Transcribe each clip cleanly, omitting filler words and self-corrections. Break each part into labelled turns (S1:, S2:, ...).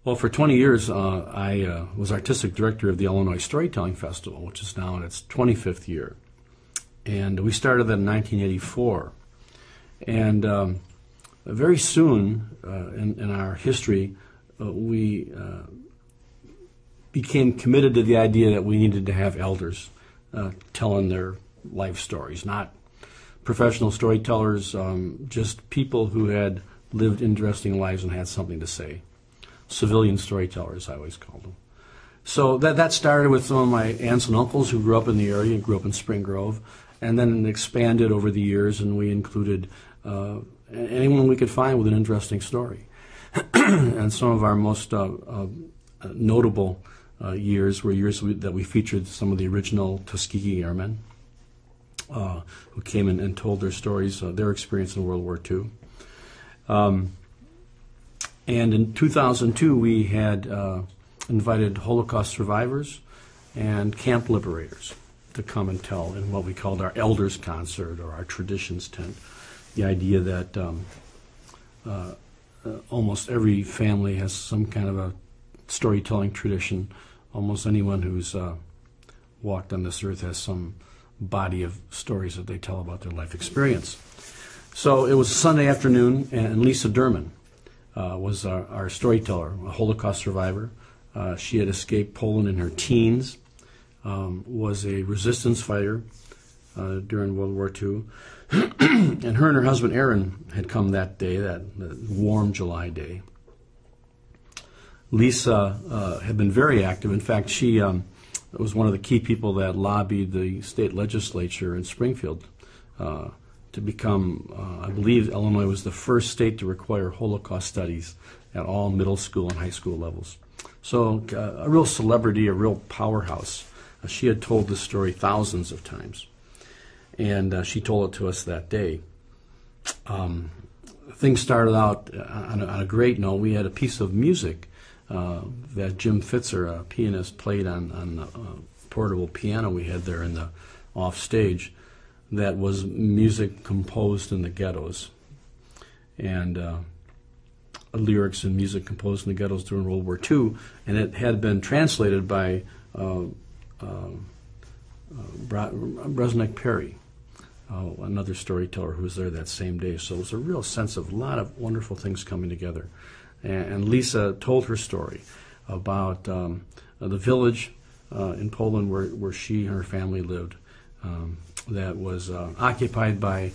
S1: Well, for 20 years, I was artistic director of the Illinois Storytelling Festival, which is now in its 25th year. And we started that in 1984. And very soon in our history, we became committed to the idea that we needed to have elders telling their life stories, not professional storytellers, just people who had lived interesting lives and had something to say. Civilian storytellers, I always called them. So that started with some of my aunts and uncles who grew up in the area, grew up in Spring Grove, and then expanded over the years, and we included anyone we could find with an interesting story. And some of our most notable years were years that we featured some of the original Tuskegee Airmen who came in and told their stories, their experience in World War II. And in 2002, we had invited Holocaust survivors and camp liberators to come and tell in what we called our Elders Concert or our Traditions Tent. The idea that almost every family has some kind of a storytelling tradition. Almost anyone who's walked on this earth has some body of stories that they tell about their life experience. So it was a Sunday afternoon, and Lisa Derman was our storyteller, a Holocaust survivor. She had escaped Poland in her teens, was a resistance fighter during World War II. And her and her husband Aaron had come that day, that warm July day. Lisa had been very active. In fact, she was one of the key people that lobbied the state legislature in Springfield to become, I believe Illinois was the first state to require Holocaust studies at all middle school and high school levels. So a real celebrity, a real powerhouse. She had told this story thousands of times. And she told it to us that day. Things started out on a great note. We had a piece of music that Jim Fitzer, a pianist, played on a portable piano we had there in the off stage. That was music composed in the ghettos, and lyrics and music composed in the ghettos during World War II, and it had been translated by Bresnik Perry, another storyteller who was there that same day. So it was a real sense of a lot of wonderful things coming together. And Lisa told her story about the village in Poland where she and her family lived. That was occupied by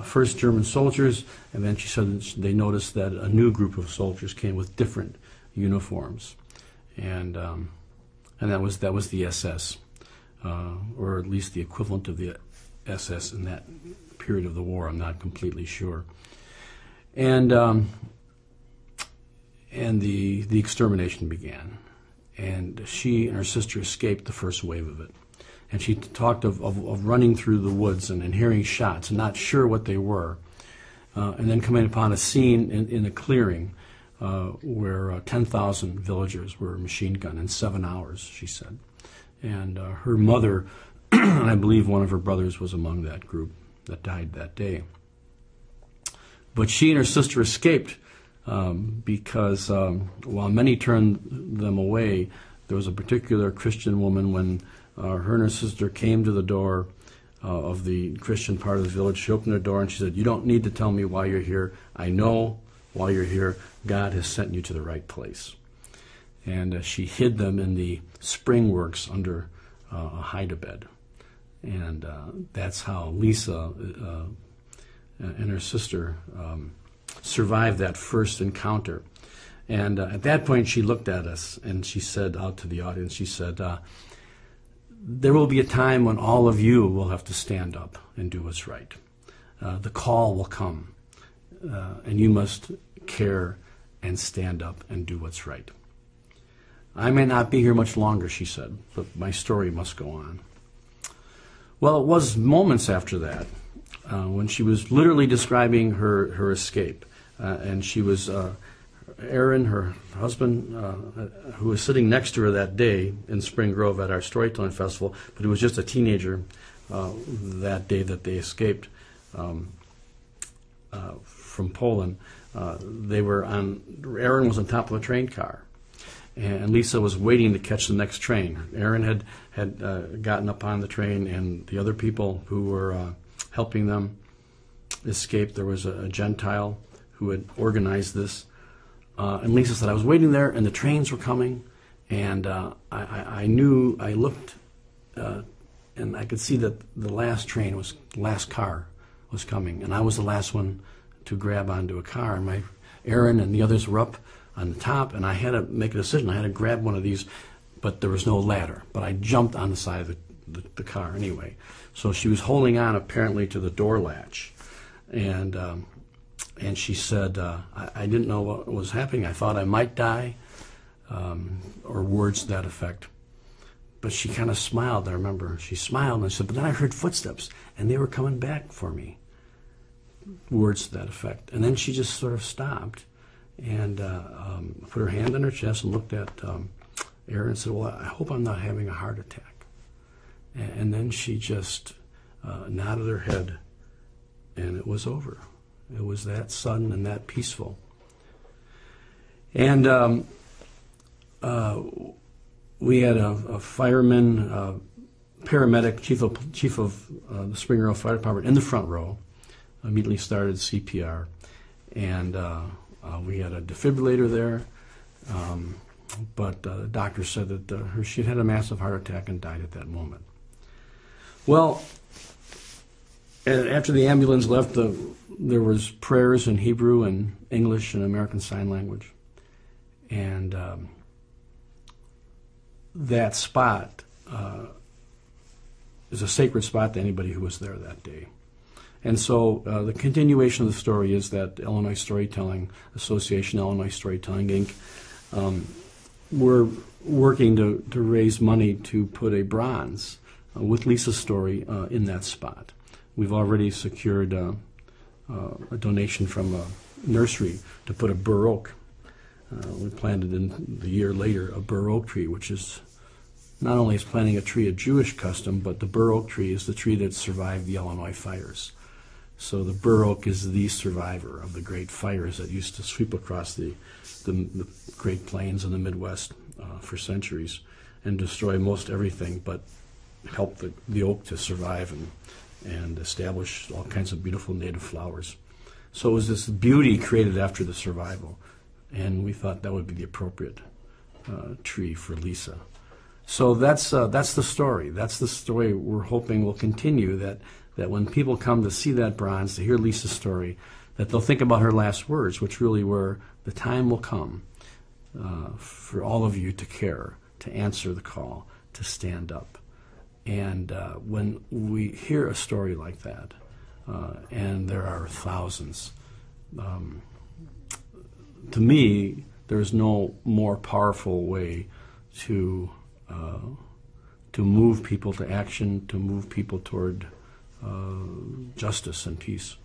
S1: first German soldiers, and then she said they noticed that a new group of soldiers came with different uniforms, and that was the SS, or at least the equivalent of the SS in that period of the war. I'm not completely sure, and the extermination began, and she and her sister escaped the first wave of it. And she talked of running through the woods and hearing shots and not sure what they were, and then coming upon a scene in a clearing where 10,000 villagers were machine gunned in 7 hours, she said. And her mother, and I believe one of her brothers, was among that group that died that day. But she and her sister escaped because while many turned them away, there was a particular Christian woman when her and her sister came to the door of the Christian part of the village. She opened the door and she said, "You don't need to tell me why you're here. I know why you're here. God has sent you to the right place." And she hid them in the spring works under a hide-a-bed. And that's how Lisa and her sister survived that first encounter. And at that point she looked at us and she said out to the audience, she said, "There will be a time when all of you will have to stand up and do what's right. The call will come, and you must care and stand up and do what's right. I may not be here much longer," she said, "but my story must go on." Well, it was moments after that when she was literally describing her escape, and she was Aaron, her husband, who was sitting next to her that day in Spring Grove at our storytelling festival, but he was just a teenager that day that they escaped from Poland. Aaron was on top of a train car, and Lisa was waiting to catch the next train. Aaron had gotten up on the train, and the other people who were helping them escape. There was a Gentile who had organized this. And Lisa said, I was waiting there, and the trains were coming, and I knew, I looked, and I could see that the last car was coming, and I was the last one to grab onto a car. And Aaron and the others were up on the top, and I had to make a decision. I had to grab one of these, but there was no ladder. But I jumped on the side of the car anyway. So she was holding on apparently to the door latch, and she said, I didn't know what was happening. I thought I might die, or words to that effect. But she kind of smiled. I remember she smiled, and I said, but then I heard footsteps, and they were coming back for me. Words to that effect. And then she just sort of stopped and put her hand on her chest and looked at Aaron and said, well, I hope I'm not having a heart attack. And then she just nodded her head, and it was over. It was that sudden and that peaceful. And we had a fireman, paramedic, chief of the Spring Grove Fire Department in the front row. Immediately started CPR, and we had a defibrillator there, but the doctor said that she had a massive heart attack and died at that moment. Well, after the ambulance left, there was prayers in Hebrew and English and American Sign Language, and that spot is a sacred spot to anybody who was there that day. And so the continuation of the story is that Illinois Storytelling Association, Illinois Storytelling Inc., we're working to raise money to put a bronze with Lisa's story in that spot. We've already secured a donation from a nursery to put a bur oak. We planted in the year later a bur oak tree, which is not only is planting a tree a Jewish custom, but the bur oak tree is the tree that survived the Illinois fires. So the bur oak is the survivor of the great fires that used to sweep across the Great Plains and the Midwest for centuries and destroy most everything, but help the oak to survive and establish all kinds of beautiful native flowers. So it was this beauty created after the survival, and we thought that would be the appropriate tree for Lisa. So that's the story. That's the story we're hoping will continue, that when people come to see that bronze, to hear Lisa's story, that they'll think about her last words, which really were, the time will come for all of you to care, to answer the call, to stand up. And when we hear a story like that, and there are thousands, to me, there's no more powerful way to move people to action, to move people toward justice and peace.